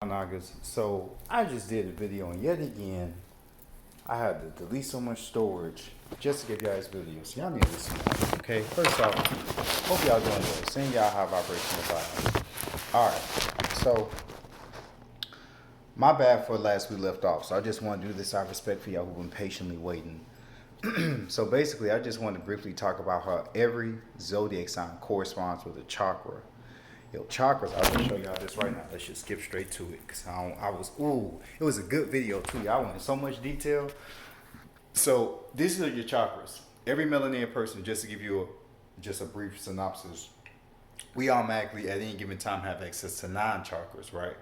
Nagas. So I just did a video and yet again I had to delete so much storage just to get guys videos. Y'all need to see that. Okay, first off, hope y'all doing good. Seeing y'all high vibrational vibes. Alright, so my bad for last we left off. So I just want to do this out of respect for y'all who've been patiently waiting. So basically I just want to briefly talk about how every zodiac sign corresponds with a chakra. Yo, chakras, I will show y'all this right now. Let's just skip straight to it. Cause it was a good video too. Y'all went in so much detail. So these are your chakras. Every melanated person, just to give you just a brief synopsis, we automatically at any given time have access to 9 chakras, right?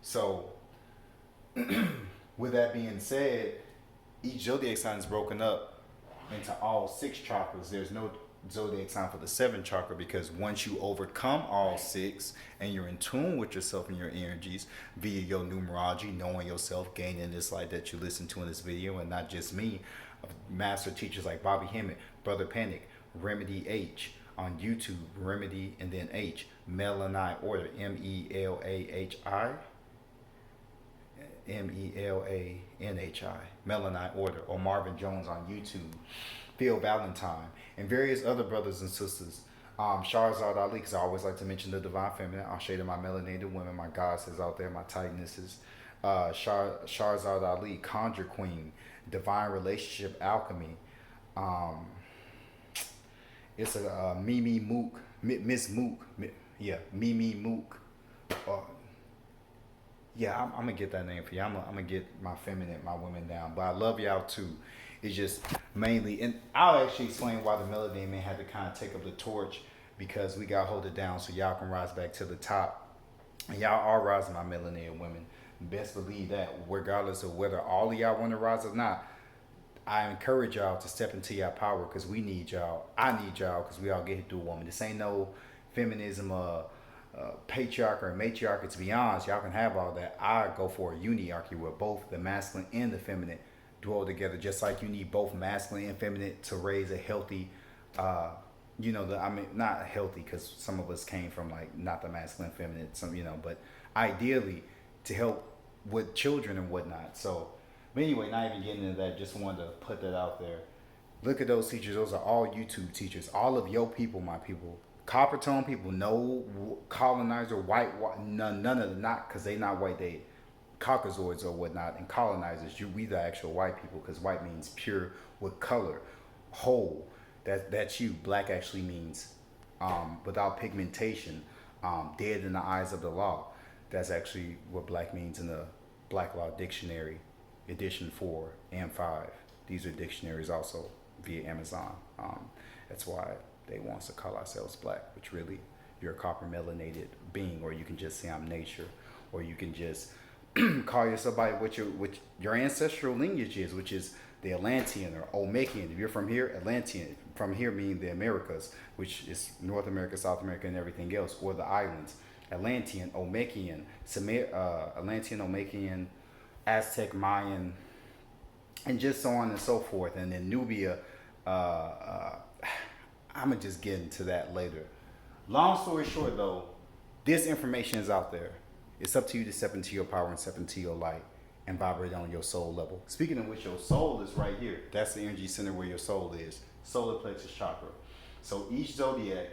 So with that being said, each zodiac sign is broken up into all 6 chakras. There's no zodiac sign for the 7th chakra because once you overcome all 6 and you're in tune with yourself and your energies via your numerology, knowing yourself, gaining this light that you listen to in this video, and not just me, master teachers like Bobby Hemmett, Brother Panic, Remedy H on YouTube, Remedy and then H, Melanahi Order, Melahhi. Melahni, Melanahi Order, or Marvin Jones on YouTube, Phil Valentine, and various other brothers and sisters. Shahrazad Ali, because I always like to mention the divine feminine. I'll shade of my melanated women, my goddesses out there, my tightnesses. Shahrazad Ali, Conjure Queen, Divine Relationship Alchemy. It's a Mimi Mook, Miss Mook, yeah, Mimi Mook. Yeah, I'm gonna get that name for you. I'm gonna get my feminine, my women down. But I love y'all too. It's just mainly, and I'll actually explain why the Melody Man had to kind of take up the torch because we got to hold it down so y'all can rise back to the top. And y'all are rising, my melanated women. Best believe that, regardless of whether all of y'all want to rise or not. I encourage y'all to step into your power because we need y'all. I need y'all because we all get hit through a woman. This ain't no feminism, patriarchy or matriarchy. To be honest, y'all can have all that. I go for a uniarchy where both the masculine and the feminine dwell together, just like you need both masculine and feminine to raise a healthy, not healthy because some of us came from like not the masculine, feminine, but ideally to help with children and whatnot. So, but anyway, not even getting into that, just wanted to put that out there. Look at those teachers. Those are all YouTube teachers. All of your people, my people. Copper tone people, no colonizer, none of them, not because they not white, they Caucasoids or whatnot, and colonizers. We the actual white people because white means pure with color, whole. That's you. Black actually means without pigmentation, dead in the eyes of the law. That's actually what black means in the Black Law Dictionary, edition 4 and 5. These are dictionaries also via Amazon. That's why they want us to call ourselves black, which really you're a copper melanated being, or you can just say I'm nature, or you can just call yourself by what your ancestral lineage is, which is the Atlantean or Olmecan. If you're from here, Atlantean from here meaning the Americas, which is North America, South America, and everything else, or the islands. Atlantean, Olmecan, Atlantean, Olmecan, Aztec, Mayan, and just so on and so forth. And then Nubia. I'm gonna just get into that later. Long story short, though, this information is out there. It's up to you to step into your power and step into your light and vibrate on your soul level. Speaking of which, your soul is right here. That's the energy center where your soul is. Solar plexus chakra. So each zodiac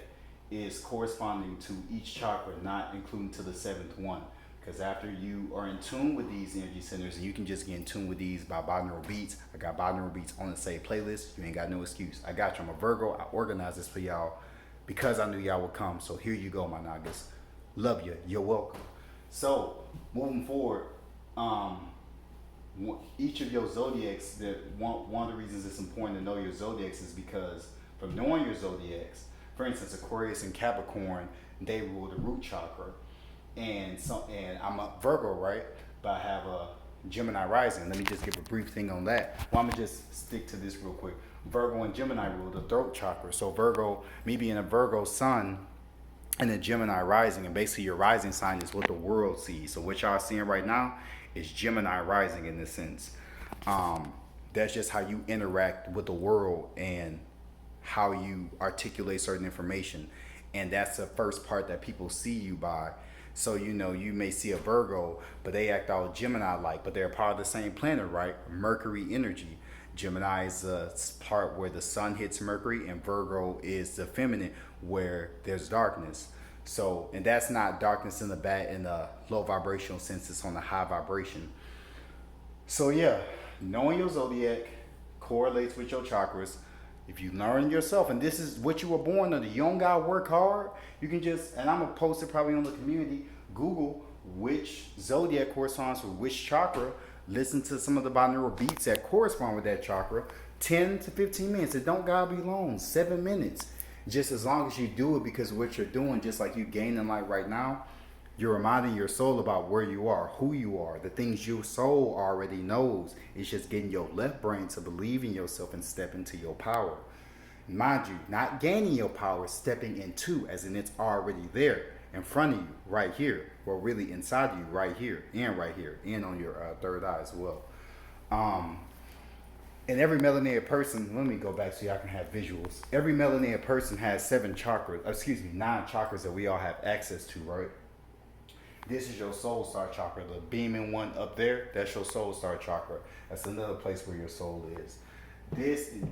is corresponding to each chakra, not including to the 7th one. Because after you are in tune with these energy centers, and you can just get in tune with these by binaural beats. I got binaural beats on the same playlist. You ain't got no excuse. I got you. I'm a Virgo. I organized this for y'all because I knew y'all would come. So here you go, my Nagas. Love you. You're welcome. So moving forward, each of your zodiacs, one of the reasons it's important to know your zodiacs is because from knowing your zodiacs, for instance, Aquarius and Capricorn, they rule the root chakra. And I'm a Virgo, right? But I have a Gemini rising. Let me just give a brief thing on that. Well, I'm gonna just stick to this real quick. Virgo and Gemini rule the throat chakra. So Virgo, me being a Virgo sun and a Gemini rising, and basically your rising sign is what the world sees. So what y'all seeing right now is Gemini rising in this sense. That's just how you interact with the world and how you articulate certain information. And that's the first part that people see you by. So, you may see a Virgo, but they act all Gemini-like, but they're part of the same planet, right? Mercury energy. Gemini is the part where the sun hits Mercury, and Virgo is the feminine where there's darkness. So, and that's not darkness in the low vibrational sense, it's on the high vibration. So yeah, knowing your zodiac correlates with your chakras. If you learn yourself, and this is what you were born under, you don't gotta work hard. You can just, and I'm gonna post it probably on the community. Google which zodiac corresponds with which chakra. Listen to some of the binaural beats that correspond with that chakra. 10 to 15 minutes. It don't gotta be long. 7 minutes. Just as long as you do it, because what you're doing, just like you gaining light right now, you're reminding your soul about where you are, who you are, the things your soul already knows. It's just getting your left brain to believe in yourself and step into your power. Mind you, not gaining your power, stepping into, as in it's already there in front of you, right here. Well, really inside you, right here, and on your third eye as well. And every melanated person, let me go back so y'all can have visuals. Every melanated person has 9 chakras that we all have access to, right? This is your soul star chakra, the beaming one up there. That's your soul star chakra. That's another place where your soul is.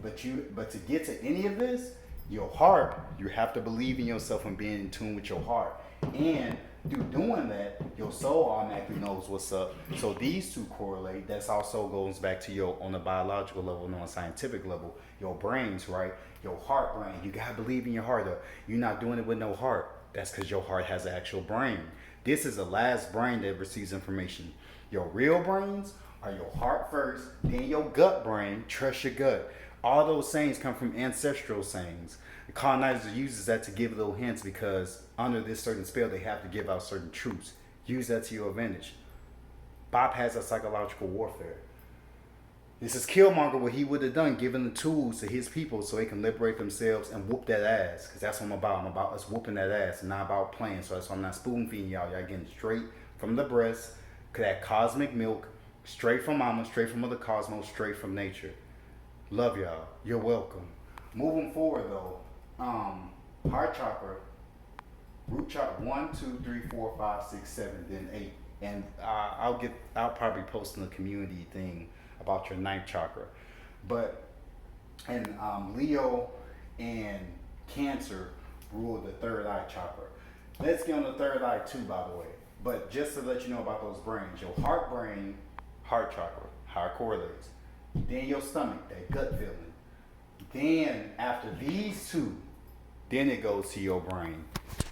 But to get to any of this, your heart, you have to believe in yourself and being in tune with your heart. And through doing that, your soul automatically knows what's up. So these two correlate. That's also goes back to your, on a biological level and on a scientific level, your brains, right? Your heart brain. You gotta believe in your heart. You're not doing it with no heart. That's because your heart has an actual brain. This is the last brain that receives information. Your real brains are your heart first, then your gut brain. Trust your gut. All those sayings come from ancestral sayings. The colonizer uses that to give little hints because under this certain spell, they have to give out certain truths. Use that to your advantage. Bypass that psychological warfare. This is Killmonger, what he would have done, giving the tools to his people so they can liberate themselves and whoop that ass. Because that's what I'm about. I'm about us whooping that ass and not about playing. So that's why I'm not spoon feeding y'all. Y'all getting straight from the breast, that cosmic milk, straight from mama, straight from Mother Cosmos, straight from nature. Love y'all. You're welcome. Moving forward though, heart chakra, root chakra, 1, 2, 3, 4, 5, 6, 7, then 8. And I'll probably post in the community thing about your 9th chakra. But and Leo and Cancer rule the third eye chakra. Let's get on the third eye too, by the way. But just to let you know about those brains, your heart brain, heart chakra, how it correlates. Then your stomach, that gut feeling. Then after these two, then it goes to your brain.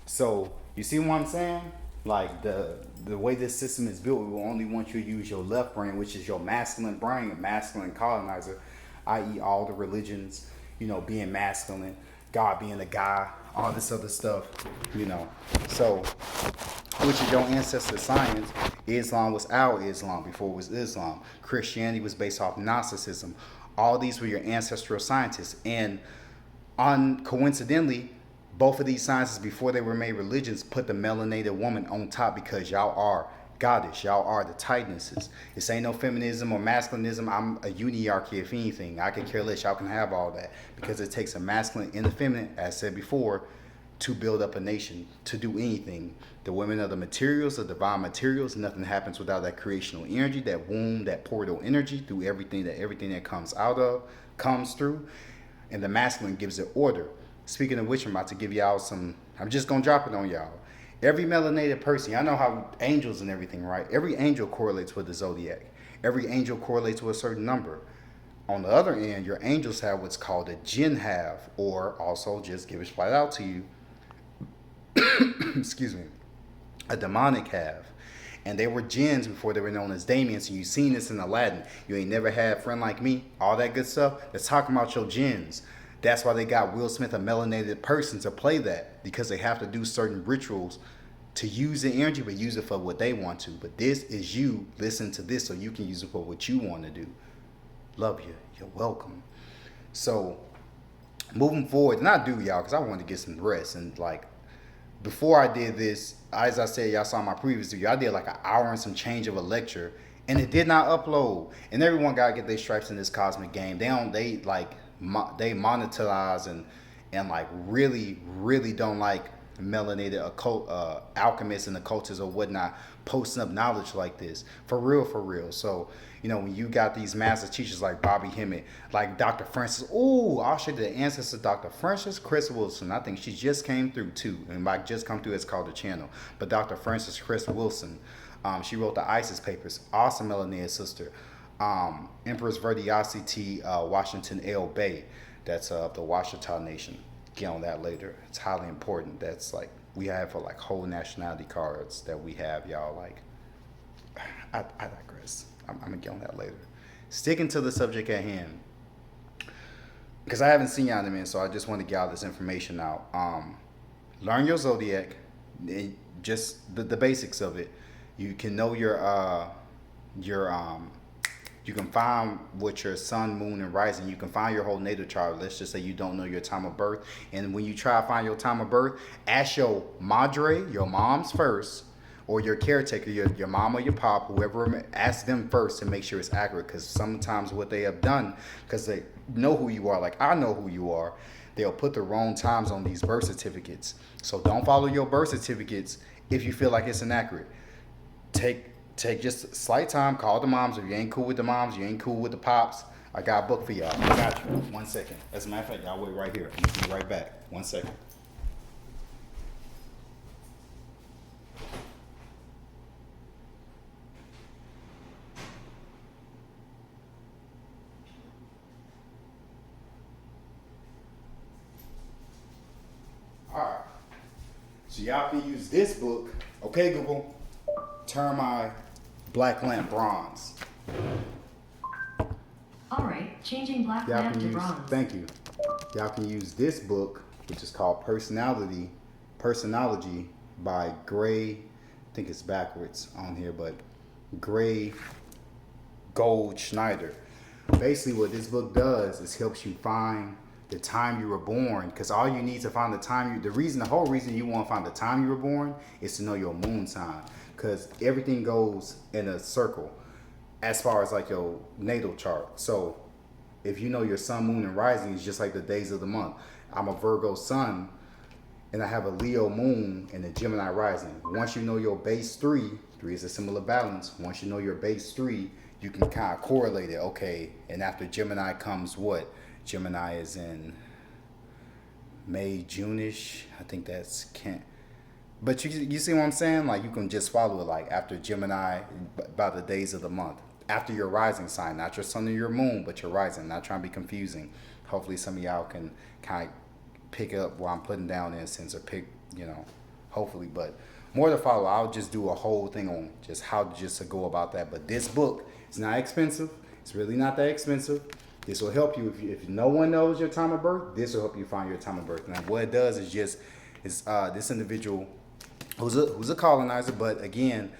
So you see what I'm saying? Like the way this system is built, we will only want you to use your left brain, which is your masculine brain, a masculine colonizer, i.e. all the religions, being masculine, God being a guy, all this other stuff, So, which is your ancestor science. Islam was our Islam before it was Islam. Christianity was based off Gnosticism. All these were your ancestral scientists. And coincidentally, both of these sciences, before they were made religions, put the melanated woman on top because y'all are goddess. Y'all are the tightnesses. This ain't no feminism or masculinism. I'm a uniarchy, if anything. I could care less. Y'all can have all that because it takes a masculine and a feminine, as said before, to build up a nation, to do anything. The women are the materials, the divine materials. Nothing happens without that creational energy, that womb, that portal energy through everything that comes out of, comes through. And the masculine gives it order. Speaking of which, I'm about to give y'all I'm just going to drop it on y'all. Every melanated person, y'all know how angels and everything, right? Every angel correlates with the zodiac. Every angel correlates with a certain number. On the other end, your angels have what's called a jinn half, or also just give it flat out to you, excuse me, a demonic half. And they were jinns before they were known as Damians. And you've seen this in Aladdin. You ain't never had a friend like me, all that good stuff. That's talking about your jinns. That's why they got Will Smith, a melanated person, to play that, because they have to do certain rituals to use the energy, but use it for what they want to. But this is you. Listen to this so you can use it for what you want to do. Love you. You're welcome. So, moving forward, and I do, y'all, because I wanted to get some rest. And, before I did this, as I said, y'all saw my previous video, I did an hour and some change of a lecture, and it did not upload. And everyone got to get their stripes in this cosmic game. They monetize and really don't like melanated occult alchemists and occultists or whatnot posting up knowledge like this for real. So when you got these master teachers like Bobby Hemmett, like Dr. Francis, I'll show you the ancestor Dr. Francis Chris Wilson. I think she just came through too, and by just come through, it's called the channel. But Dr. Francis Chris Wilson, she wrote the Isis papers. Awesome melanated sister. Empress Verdiosity Washington L. Bay, that's the Washita Nation. Get on that later. It's highly important. That's like we have for like whole nationality cards that we have, y'all. Like, I digress. I'm gonna get on that later. Sticking to the subject at hand, because I haven't seen y'all in a minute, so I just want to get all this information out. Learn your zodiac, just the basics of it. You can know your you can find what your sun, moon, and rising. You can find your whole natal chart. Let's just say you don't know your time of birth. And when you try to find your time of birth, ask your madre, your mom's first, or your caretaker, your mom or your pop, whoever, ask them first to make sure it's accurate. Because sometimes what they have done, because they know who you are, like I know who you are, they'll put the wrong times on these birth certificates. So don't follow your birth certificates if you feel like it's inaccurate. Take just a slight time, call the moms. If you ain't cool with the moms, you ain't cool with the pops, I got a book for y'all. I got you. 1 second. As a matter of fact, y'all wait right here. I'm be right back. 1 second. Alright. So y'all can use this book. Okay, Google. Turn my black lamp bronze. All right, changing black lamp to bronze. Thank you. Y'all can use this book, which is called Personology by Gray. I think it's backwards on here, but Gray Gold Schneider. Basically, what this book does is helps you find the time you were born, because all you need to find the whole reason you want to find the time you were born is to know your moon sign, because everything goes in a circle as far as like your natal chart. So if you know your sun, moon, and rising is just like the days of the month. I'm a Virgo sun and I have a Leo moon and a Gemini rising. Once you know your base three is a symbol of balance. Once you know your base 3, you can kind of correlate it. Okay, and after Gemini comes what? Gemini is in May, June-ish. I think that's can't. But you see what I'm saying? Like you can just follow it. Like after Gemini, by the days of the month. After your rising sign, not your sun or your moon, but your rising. Not trying to be confusing. Hopefully some of y'all can kind of pick up what I'm putting down in a sense, or pick, hopefully. But more to follow. I'll just do a whole thing on just how to go about that. But this book is not expensive. It's really not that expensive. This will help you if no one knows your time of birth. This will help you find your time of birth. Now, what it does is this individual who's a colonizer, but again,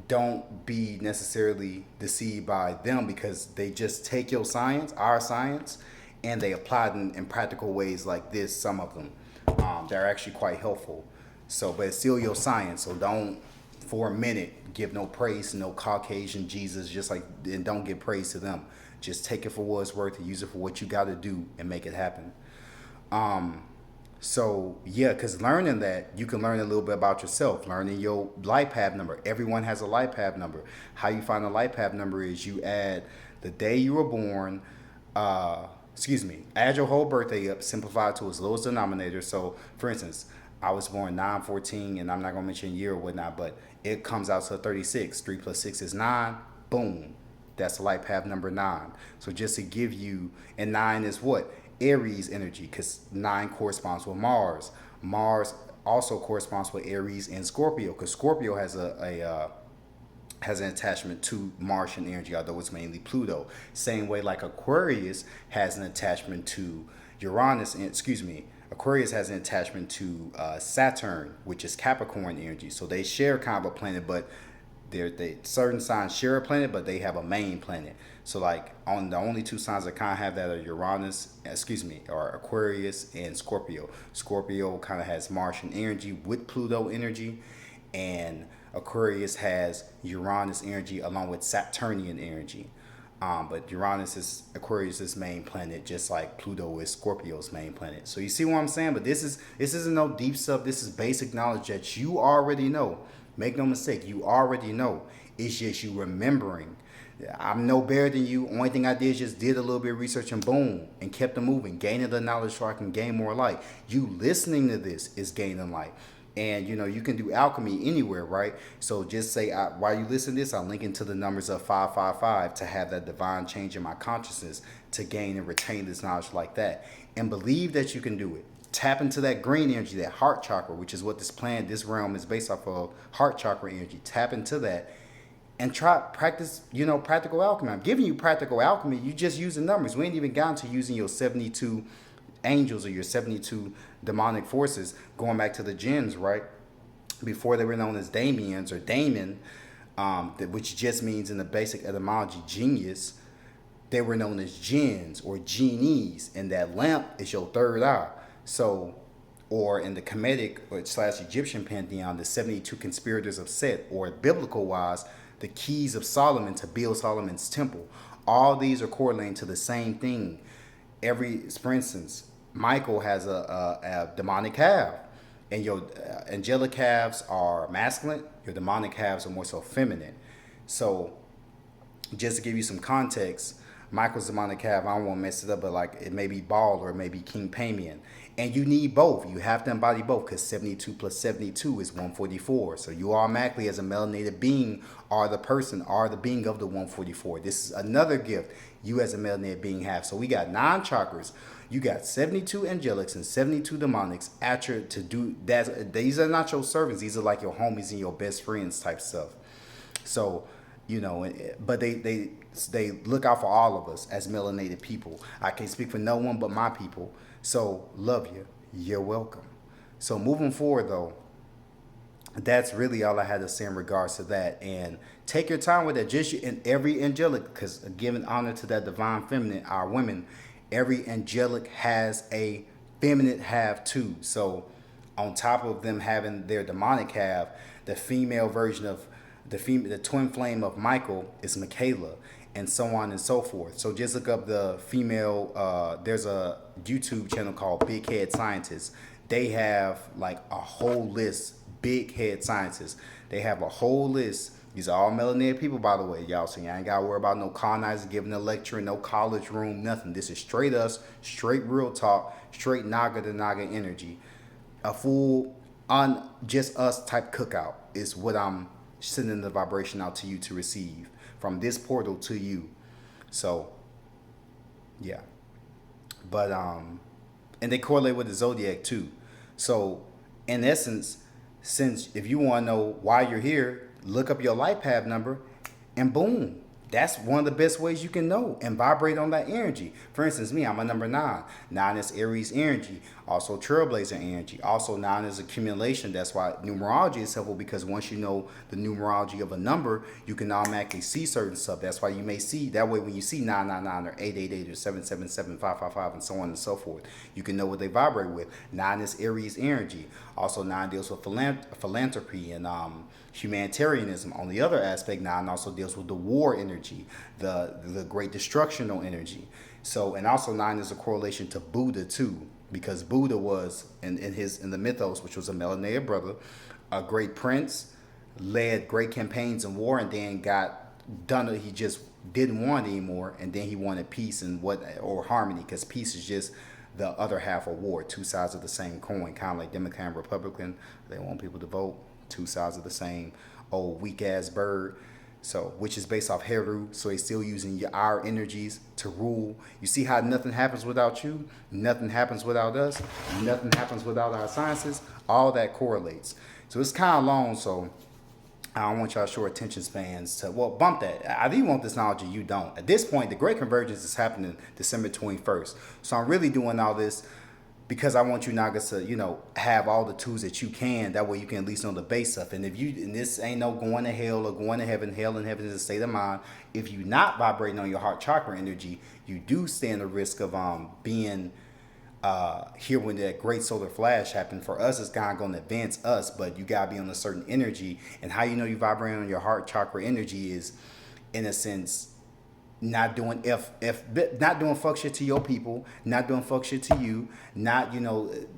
don't be necessarily deceived by them, because they just take your science, our science, and they apply it in practical ways like this. Some of them, they're actually quite helpful. So, but it's still your science. So don't for a minute give no praise to no Caucasian Jesus, and don't give praise to them. Just take it for what it's worth and use it for what you got to do and make it happen. So yeah, because learning that, you can learn a little bit about yourself, learning your life path number. Everyone has a life path number. How you find a life path number is you add the day you were born, add your whole birthday up, simplify it to its lowest denominator. So for instance, I was born 9/14, and I'm not going to mention year or whatnot, but it comes out to 36. 3 plus 6 is 9. Boom. That's life path number 9. So just to give you, and 9 is what? Aries energy, because 9 corresponds with Mars. Mars also corresponds with Aries and Scorpio, because Scorpio has has an attachment to Martian energy, although it's mainly Pluto. Same way like Aquarius has an attachment to Aquarius has an attachment to Saturn, which is Capricorn energy. So they share kind of a planet, but certain signs share a planet, but they have a main planet. So like on the only 2 signs that kind of have that are Aquarius and Scorpio. Scorpio kind of has Martian energy with Pluto energy, and Aquarius has Uranus energy along with Saturnian energy. But Uranus is Aquarius' main planet, just like Pluto is Scorpio's main planet. So you see what I'm saying? But this isn't no deep stuff. This is basic knowledge that you already know. Make no mistake, you already know. It's just you remembering. I'm no better than you. Only thing I did is just did a little bit of research and boom, and kept it moving, gaining the knowledge so I can gain more light. You listening to this is gaining light. And you can do alchemy anywhere, right? So just say while you listen to this, I'm linking to the numbers of 555 to have that divine change in my consciousness to gain and retain this knowledge like that. And believe that you can do it. Tap into that green energy, that heart chakra, which is what this realm is based off of, heart chakra energy. Tap into that and try practice, practical alchemy. I'm giving you practical alchemy. You just using numbers. We ain't even gotten to using your 72 angels or your 72 demonic forces, going back to the jinns, right? Before they were known as Damians or Damon, which just means in the basic etymology genius, they were known as jinns or genies, and that lamp is your third eye. So, or in the Kemetic or / Egyptian pantheon, the 72 conspirators of Set, or biblical wise, the keys of Solomon to build Solomon's temple. All these are correlating to the same thing. For instance, Michael has a demonic half, and your angelic halves are masculine. Your demonic halves are more so feminine. So, just to give you some context, Michael's demonic half, I don't want to mess it up, but like it may be Baal or it may be King Pamian. And you need both. You have to embody both, because 72 plus 72 is 144. So you automatically, as a melanated being, are the being of the 144. This is another gift you as a melanated being have. So we got 9 chakras. You got 72 angelics and 72 demonics at your to do that. These are not your servants. These are like your homies and your best friends type stuff. So, but they look out for all of us as melanated people. I can't speak for no one but my people. So love you. You're welcome. So moving forward though, that's really all I had to say in regards to that. And take your time with it. Just in every angelic, because giving honor to that divine feminine, our women, every angelic has a feminine half too. So on top of them having their demonic half, the female version of the twin flame of Michael is Michaela, and so on and so forth. So just look up the female. There's a YouTube channel called Big Head Scientists. They have like a whole list. Big Head Scientists. They have a whole list. These are all melanated people, by the way, y'all. So you ain't gotta worry about no colonizer giving a lecture, no college room, nothing. This is straight us, straight real talk, straight Naga to Naga energy. A full just us type cookout is what I'm sending the vibration out to you to receive from this portal to you. So yeah. But and they correlate with the zodiac too. So in essence, since if you want to know why you're here, look up your life path number and boom. That's one of the best ways you can know and vibrate on that energy. For instance, me, I'm a number 9. 9 is Aries energy, also trailblazer energy. Also 9 is accumulation. That's why numerology is helpful, because once you know the numerology of a number, you can automatically see certain stuff. That's why you may see, that way when you see 999 or 888 or 777, 555 and so on and so forth, you can know what they vibrate with. 9 is Aries energy. Also 9 deals with philanthropy and humanitarianism. On the other aspect, 9 also deals with the war energy, the great destructional energy. So, and also 9 is a correlation to Buddha too, because Buddha was in the mythos, which was a melanated brother, a great prince, led great campaigns in war, and then got done. He just didn't want anymore, and then he wanted peace or harmony, because peace is just the other half of war, 2 sides of the same coin, kind of like Democrat and Republican. They want people to vote. 2 sides of the same old weak ass bird. So, which is based off Heru. So he's still using our energies to rule. You see how nothing happens without you, nothing happens without us, nothing happens without our sciences. All that correlates. So it's kind of long. So I don't want y'all short attention spans to, bump that. I do want this knowledge and you don't. At this point, the Great Convergence is happening December 21st. So I'm really doing all this because I want you Nagas to, have all the tools that you can. That way you can at least know the base stuff. And this ain't no going to hell or going to heaven. Hell and heaven is a state of mind. If you're not vibrating on your heart chakra energy, you do stand the risk of being here when that great solar flash happened. For us, it's kind of going to advance us, but you got to be on a certain energy. And how you know you vibrating on your heart chakra energy is, in a sense, not doing not doing fuck shit to your people, not doing fuck shit to you, not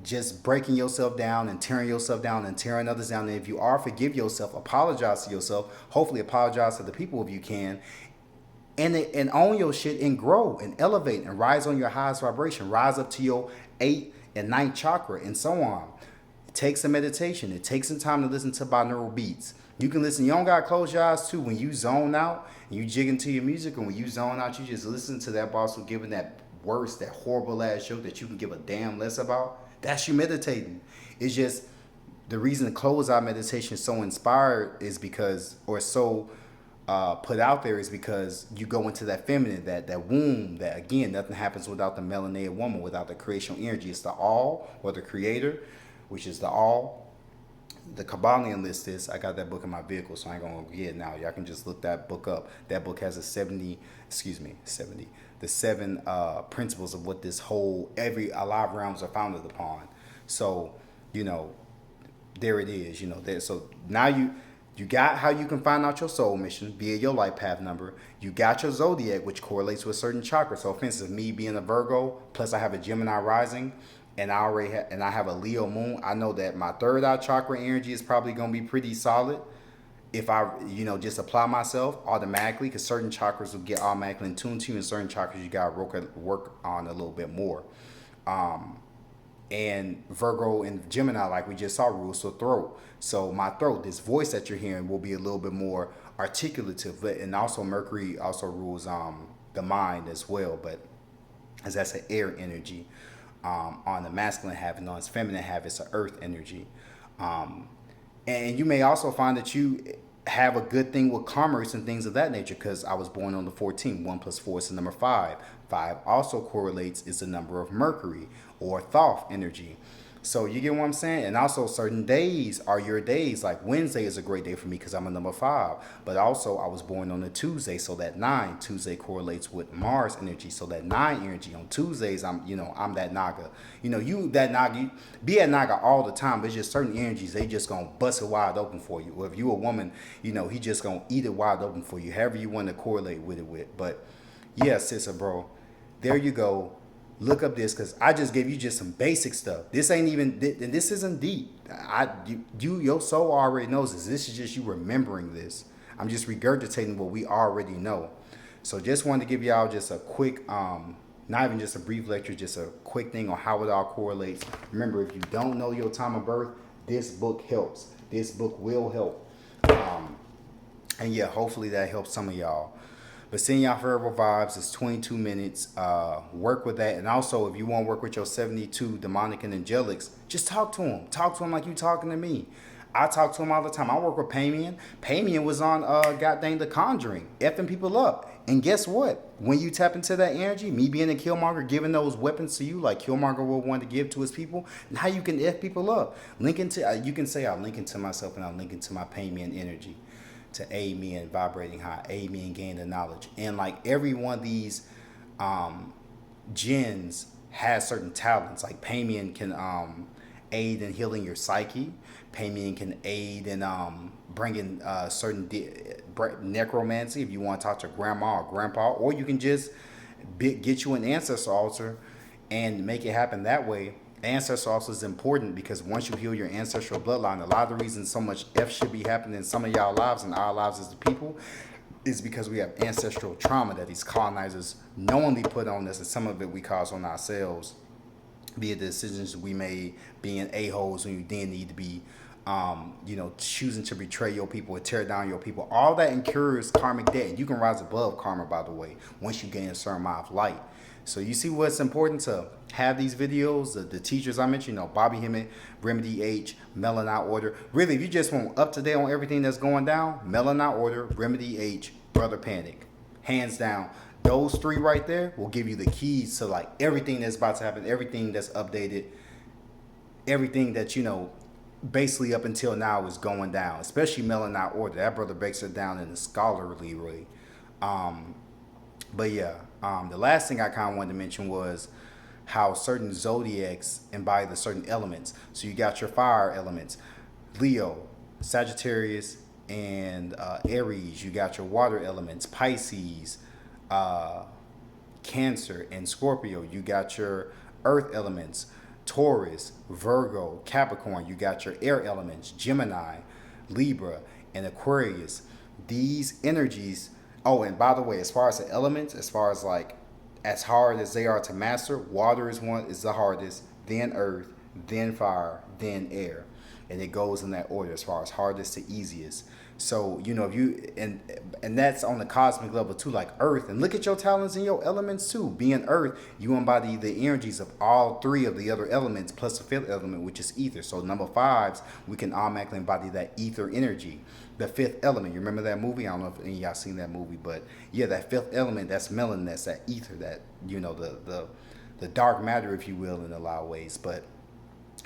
just breaking yourself down and tearing others down. And if you are, forgive yourself, apologize to yourself, hopefully apologize to the people if you can, and own your shit and grow and elevate and rise on your highest vibration, rise up to your 8th and 9th chakra and so on. It takes some meditation. It takes some time to listen to binaural beats. You can listen. You don't got to close your eyes too. When you zone out and you jig into your music, and when you zone out, you just listen to that boss who giving that worst, that horrible ass joke that you can give a damn less about. That's you meditating. It's just the reason the close out meditation is so inspired is because, or so put out there, is because you go into that feminine, that womb, that again, nothing happens without the melanated woman, without the creational energy. It's the all, or the creator, which is the all. The Kabbalion list is, I got that book in my vehicle, so I ain't gonna get it now. Y'all can just look that book up. That book has the 70, the 7 principles of what this whole, every alive realms are founded upon. So, there it is, there. So now you got how you can find out your soul mission via your life path number. You got your zodiac, which correlates with certain chakras. So, for instance, me being a Virgo, plus I have a Gemini rising, and I have a Leo moon. I know that my third eye chakra energy is probably gonna be pretty solid if I, just apply myself automatically, because certain chakras will get automatically in tune to you, and certain chakras you gotta work on a little bit more. And Virgo and Gemini, like we just saw, rules the throat. So my throat, this voice that you're hearing, will be a little bit more articulative. But and also Mercury also rules the mind as well. But as that's an air energy. On the masculine half, and on its feminine half, it's an earth energy. And you may also find that you have a good thing with commerce and things of that nature, because I was born on the 14th. 1 plus 4 is the number 5. 5 also correlates is the number of Mercury, or Thoth energy. So you get what I'm saying? And also certain days are your days. Like Wednesday is a great day for me because I'm a number 5. But also I was born on a Tuesday, so that 9. Tuesday correlates with Mars energy. So that 9 energy on Tuesdays, I'm that Naga. You that Naga, you be at Naga all the time, but it's just certain energies, they just gonna bust it wide open for you. Or if you a woman, he just gonna eat it wide open for you, however you want to correlate with it with. But yeah, sister, bro, there you go. Look up this, because I just gave you just some basic stuff. This ain't even, and this isn't deep. Your soul already knows this. This is just you remembering this. I'm just regurgitating what we already know. So just wanted to give y'all just a quick, not even just a brief lecture, just a quick thing on how it all correlates. Remember, if you don't know your time of birth, this book helps. This book will help. And yeah, hopefully that helps some of y'all. But send y'all forever vibes. It's 22 minutes. Work with that. And also, if you want to work with your 72 demonic and angelics, just talk to them. Talk to them like you talking to me. I talk to him all the time. I work with Paymian. Paymian was on goddamn The Conjuring, effing people up. And guess what? When you tap into that energy, me being a Killmonger, giving those weapons to you, like Killmonger will want to give to his people, now you can F people up. Link into, you can say, I'll link into myself and I'll link into my Paymian energy to aid me in vibrating high, aid me in gaining the knowledge. And like every one of these jinns has certain talents. Like Paymian can aid in healing your psyche. Paymian can aid in bringing certain necromancy if you want to talk to grandma or grandpa, or you can just get you an ancestor altar and make it happen that way. Ancestor altar is important because once you heal your ancestral bloodline, a lot of the reasons so much F should be happening in some of y'all lives and our lives as the people is because we have ancestral trauma that these colonizers knowingly put on us, and some of it we cause on ourselves, be it the decisions we made, being a-holes when you didn't need to be, choosing to betray your people or tear down your people. All that incurs karmic debt. You can rise above karma, by the way, once you gain a certain amount of light. So you see what's important to have these videos, the teachers I mentioned, Bobby Hemmett, Remedy H, Melanite Order. Really, if you just want up to date on everything that's going down, Melanite Order, Remedy H, Brother Panic. Hands down. Those 3 right there will give you the keys to like everything that's about to happen, everything that's updated, everything that, basically up until now is going down, especially Melanite Order. That brother breaks it down in a scholarly way. But yeah, the last thing I kind of wanted to mention was how certain zodiacs embody the certain elements. So you got your fire elements, Leo, Sagittarius, and Aries. You got your water elements, Pisces, uh, Cancer and Scorpio. You got your earth elements, Taurus, Virgo, Capricorn. You got your air elements, Gemini, Libra, and Aquarius. These energies. Oh, and by the way, as far as the elements, as far as like as hard as they are to master, water is the hardest, then earth, then fire, then air. And it goes in that order as far as hardest to easiest. So, if you and that's on the cosmic level too, like earth. And look at your talents and your elements too. Being earth, you embody the energies of all three of the other elements plus the fifth element, which is ether. So number fives, we can automatically embody that ether energy. The fifth element, you remember that movie? I don't know if any of y'all seen that movie, but yeah, that fifth element, that's melanin, that's that ether, that the dark matter, if you will, in a lot of ways. But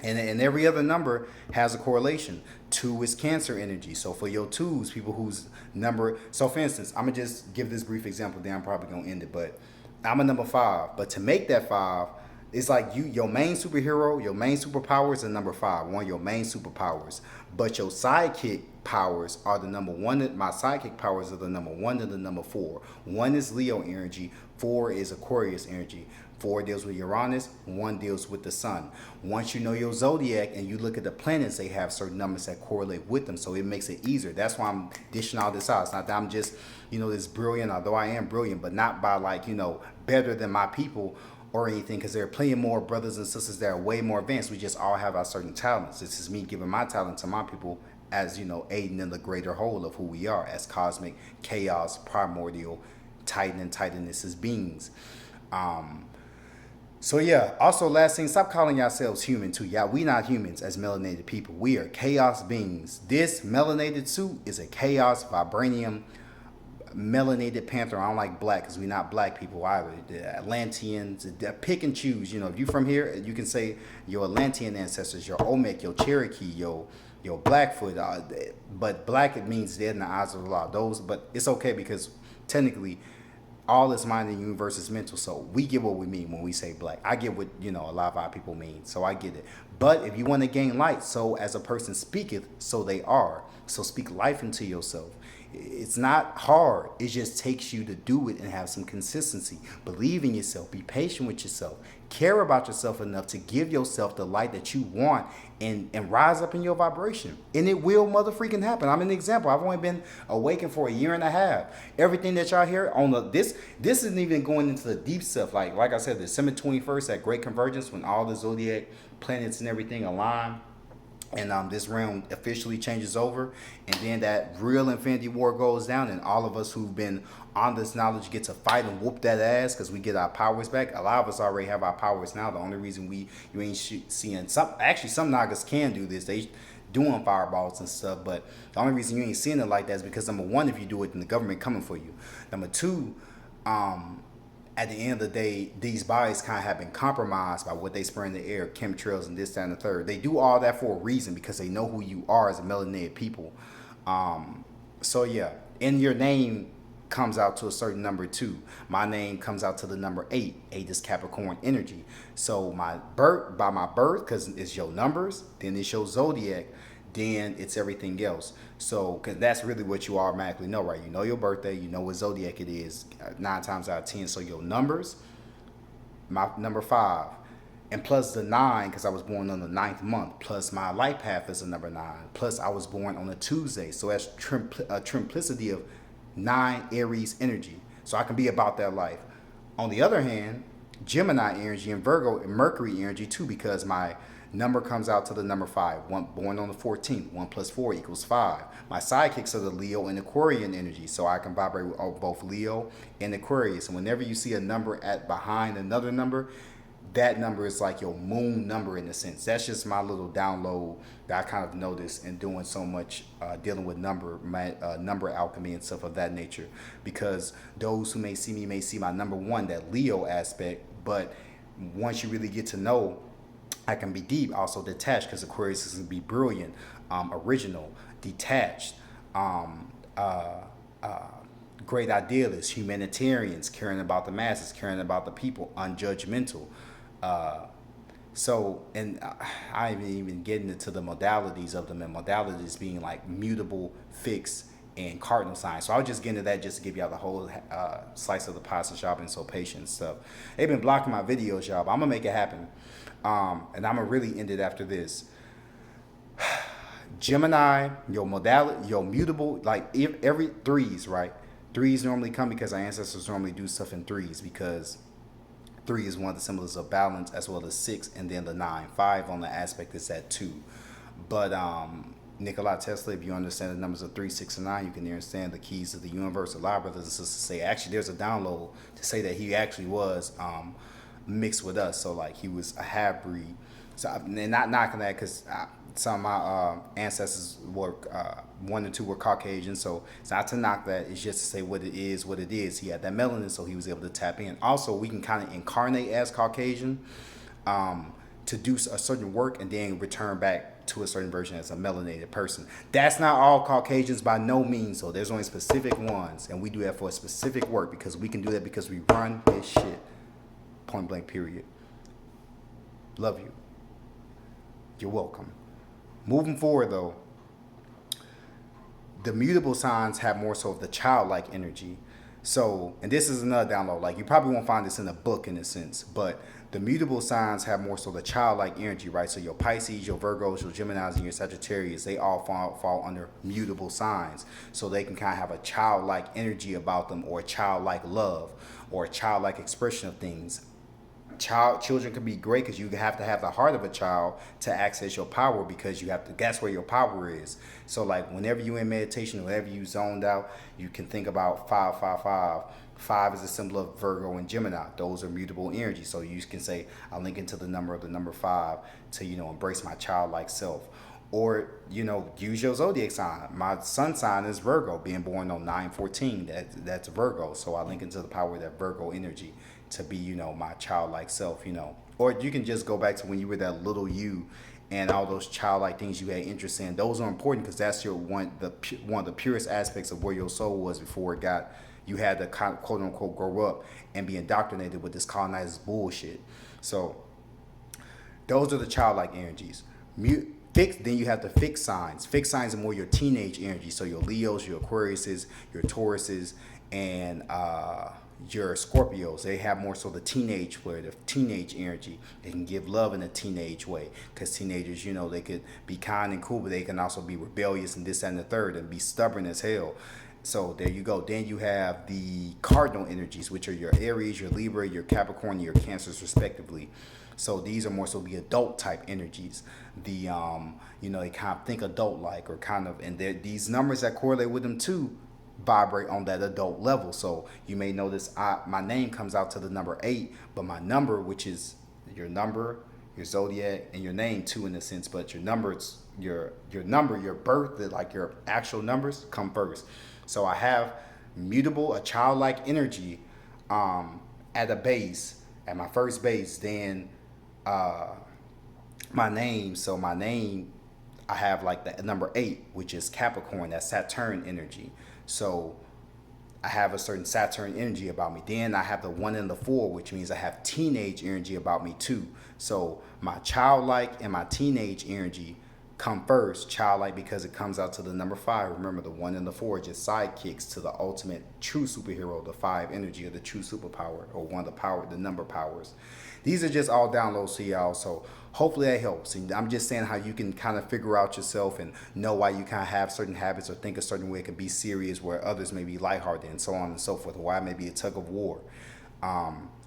and every other number has a correlation. 2 is Cancer energy. So for your twos, people whose number, so for instance, I'm gonna just give this brief example, then I'm probably gonna end it. But I'm a number 5, but to make that 5, it's like your main superhero, your main superpower is a number 5, one of your main superpowers. But your sidekick powers are the number 1. My sidekick powers are the number 1 and the number 4. 1 is Leo energy, 4 is Aquarius energy. 4 deals with Uranus, 1 deals with the sun. Once you know your zodiac and you look at the planets, they have certain numbers that correlate with them, so it makes it easier. That's why I'm dishing all this out. It's not that I'm just, this brilliant, although I am brilliant, but not by like, better than my people or anything, because there are plenty more brothers and sisters that are way more advanced. We just all have our certain talents. This is me giving my talent to my people as, aiding in the greater whole of who we are as cosmic, chaos, primordial, titan and titannesses beings. So yeah, also last thing, stop calling yourselves human too. Yeah, we not humans as melanated people. We are chaos beings. This melanated suit is a chaos vibranium melanated panther. I don't like black because we not black people either. The Atlanteans, pick and choose. If you from here, you can say your Atlantean ancestors, your Olmec, your Cherokee, your Blackfoot. But black, it means dead in the eyes of the law. But it's okay because technically all is mind and universe is mental. So we get what we mean when we say black. I get what, a lot of our people mean. So I get it. But if you want to gain light, so as a person speaketh, so they are. So speak life into yourself. It's not hard. It just takes you to do it and have some consistency. Believe in yourself. Be patient with yourself. Care about yourself enough to give yourself the light that you want and rise up in your vibration. And it will motherfreaking happen. I'm an example. I've only been awakened for a year and a half. Everything that y'all hear on this isn't even going into the deep stuff. Like I said, December 21st, that great convergence when all the zodiac planets and everything align. And this realm officially changes over, and then that real infinity war goes down, and all of us who've been on this knowledge get to fight and whoop that ass because we get our powers back. A lot of us already have our powers now. The only reason you ain't seeing some Nagas can do this. They doing fireballs and stuff, but the only reason you ain't seeing it like that is because number 1, if you do it, then the government coming for you. Number 2, at the end of the day, these bodies kind of have been compromised by what they spray in the air, chemtrails and this, that, and the third. They do all that for a reason because they know who you are as a melanated people. So yeah, and your name comes out to a certain number too. My name comes out to the number 8. 8 is Capricorn energy. So by my birth, because it's your numbers, then it's your zodiac, then it's everything else. So, because that's really what you automatically know, right? You know your birthday, you know what zodiac it is, 9 times out of 10. So your numbers, my number 5, and plus the 9, because I was born on the 9th month, plus my life path is a number 9, plus I was born on a Tuesday. So that's a triplicity of 9 Aries energy. So I can be about that life. On the other hand, Gemini energy and Virgo and Mercury energy too, because my number comes out to the number 5. Born on the 14th. 1 plus 4 equals 5. My sidekicks are the Leo and Aquarian energy, so I can vibrate with both Leo and Aquarius. And whenever you see a number behind another number, that number is like your moon number in a sense. That's just my little download that I kind of noticed in doing so much dealing with number alchemy and stuff of that nature. Because those who may see me may see my number 1, that Leo aspect, but once you really get to know, I can be deep, also detached, because Aquarius is going to be brilliant, original, detached, great idealists, humanitarians, caring about the masses, caring about the people, unjudgmental. And I ain't even getting into the modalities of them, and modalities being like mutable, fixed, and cardinal signs. So I'll just get into that just to give y'all the whole slice of the pie since y'all been so patient and stuff. They've been blocking my videos, y'all, but I'm gonna make it happen. And I'm gonna really end it after this. Gemini, your modality, your mutable, like every threes, right? Threes normally come because our ancestors normally do stuff in threes, because 3 is one of the symbols of balance, as well as 6, and then the 9. 5 on the aspect is at 2. But Nikola Tesla, if you understand the numbers of 3, 6, and 9, you can understand the keys of the universe. A lot of brothers and sisters say, actually, there's a download to say that he actually was mixed with us. So, like, he was a half breed. So, and not knocking that, because some of my ancestors were 1 and 2 were Caucasian, so it's not to knock that. It's just to say what it is, what it is. He had that melanin, so he was able to tap in. Also, we can kind of incarnate as Caucasian to do a certain work and then return back to a certain version as a melanated person. That's not all Caucasians by no means, so there's only specific ones, and we do that for a specific work, because we can do that because we run this shit. Point blank, period. Love you. You're welcome. Moving forward, though, the mutable signs have more so of the childlike energy. So, and this is another download. Like, you probably won't find this in a book in a sense, but the mutable signs have more so the childlike energy, right? So your Pisces, your Virgos, your Geminis, and your Sagittarius, they all fall under mutable signs. So they can kind of have a childlike energy about them, or a childlike love, or a childlike expression of things. Children can be great, because you have to have the heart of a child to access your power, because you have to, that's where your power is. So like whenever you're in meditation, whenever you zoned out, you can think about 555. 5 is a symbol of Virgo and Gemini. Those are mutable energy. So you can say, I link into the number of the number 5 to, embrace my childlike self. Or, use your zodiac sign. My sun sign is Virgo, being born on 9/14. That's Virgo. So I link into the power of that Virgo energy to be, my childlike self, Or you can just go back to when you were that little you, and all those childlike things you had interest in. Those are important, because that's one of the purest aspects of where your soul was before you had to quote unquote grow up and be indoctrinated with this colonized bullshit. So those are the childlike energies. Then you have the fixed signs. Fixed signs are more your teenage energy. So your Leos, your Aquariuses, your Tauruses, and your Scorpios. They have more so the teenage energy. They can give love in a teenage way, because teenagers, they could be kind and cool, but they can also be rebellious and this, that, and the third, and be stubborn as hell. So there you go. Then you have the cardinal energies, which are your Aries, your Libra, your Capricorn, your Cancers, respectively. So these are more so the adult type energies. The they kind of think adult like, or kind of, and these numbers that correlate with them too vibrate on that adult level. So you may notice my name comes out to the number 8, but my number, which is your number, your zodiac, and your name too in a sense, but your numbers, your number, your birth, like your actual numbers come first. So I have mutable, a childlike energy at a base, at my first base. Then my name, so my name, I have like the number 8, which is Capricorn, that's Saturn energy. So I have a certain Saturn energy about me. Then I have the 1 and the 4, which means I have teenage energy about me too. So my childlike and my teenage energy come first. Childlike because it comes out to the number 5. Remember, the 1 and the 4 are just sidekicks to the ultimate true superhero, the 5 energy, or the true superpower, or one of the number powers. These are just all downloads to y'all, so hopefully that helps. And I'm just saying how you can kind of figure out yourself and know why you kind of have certain habits or think a certain way. It can be serious, where others may be lighthearted, and so on and so forth. Why it may be a tug of war.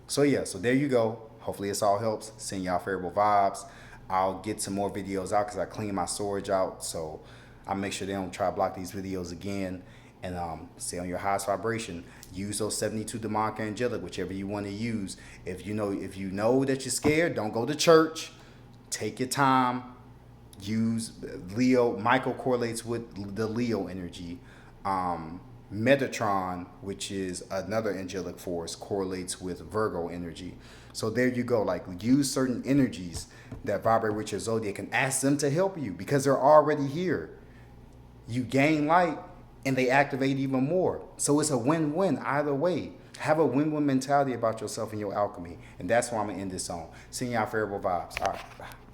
So there you go. Hopefully this all helps. Send y'all favorable vibes. I'll get some more videos out, because I clean my storage out, so I'll make sure they don't try to block these videos again. And stay on your highest vibration. Use those 72 demonic angelic, whichever you want to use. If you know that you're scared, don't go to church. Take your time. Use Leo. Michael correlates with the Leo energy. Metatron, which is another angelic force, correlates with Virgo energy. So there you go. Like, use certain energies that vibrate with your zodiac and ask them to help you, because they're already here. You gain light and they activate even more. So it's a win-win either way. Have a win-win mentality about yourself and your alchemy. And that's why I'm going to end this on. Seeing y'all favorable vibes. All right. Bye.